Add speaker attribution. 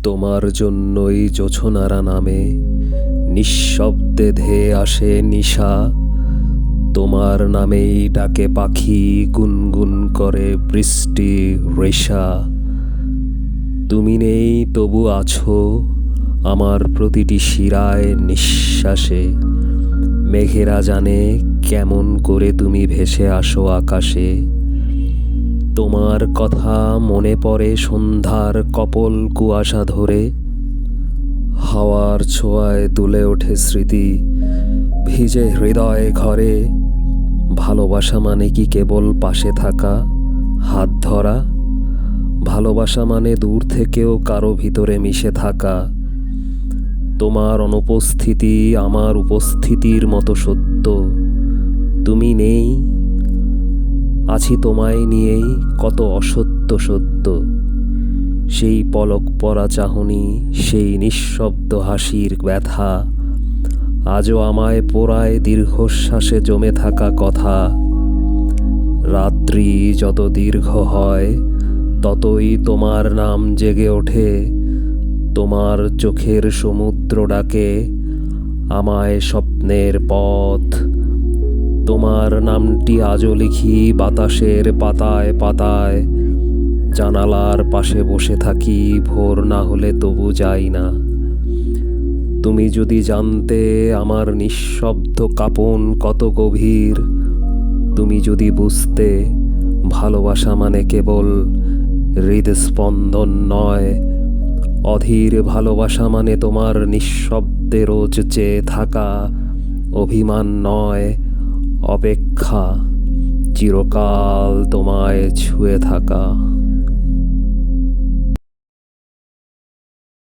Speaker 1: তোমার জন্যই জোছনারা নামে, নিঃশব্দে ধেয়ে আসে নিশা। তোমার নামেই ডাকে পাখি, গুনগুন করে বৃষ্টি রেশা। তুমি নেই তবু আছো আমার প্রতিটি শিরায় নিঃশ্বাসে। মেঘেরা জানে কেমন করে তুমি ভেসে আসো আকাশে। তোমার কথা মনে পড়ে সন্ধ্যার কপল কুয়াশা ধরে। হাওয়ার ছোঁয়ায় দুলে ওঠে স্মৃতি, ভিজে হৃদয় ঘরে। ভালোবাসা মানে কি কেবল পাশে থাকা, হাত ধরা? ভালোবাসা মানে দূর থেকেও কারো ভিতরে মিশে থাকা। তোমার অনুপস্থিতি আমার উপস্থিতির মতো সত্য। তুমি নেই, আছি তোমায় নিয়েই কত অসত্য সত্য। সেই পলক পরা চাহনি, সেই নিঃশব্দ হাসির ব্যথা, আজও আমায় পোড়ায় দীর্ঘশ্বাসে জমে থাকা কথা। রাত্রি যত দীর্ঘ হয় ততই তোমার নাম জেগে ওঠে। তোমার চোখের সমুদ্র ডাকে আমায় স্বপ্নের পথ। তোমার নামটি আজও লিখি বাতাসের পাতায় পাতায়। জানালার পাশে বসে থাকি, ভোর না হলে তবু যাই না। তুমি যদি জানতে আমার নিঃশব্দ কাঁপন কত গভীর, তুমি যদি বুঝতে ভালোবাসা মানে কেবল হৃদস্পন্দন নয়, অধীর ভালোবাসা মানে তোমার নিঃশব্দে রোজ চেয়ে থাকা, অভিমান নয় অপেক্ষা, চিরকাল তোমায় ছুঁয়ে থাকা।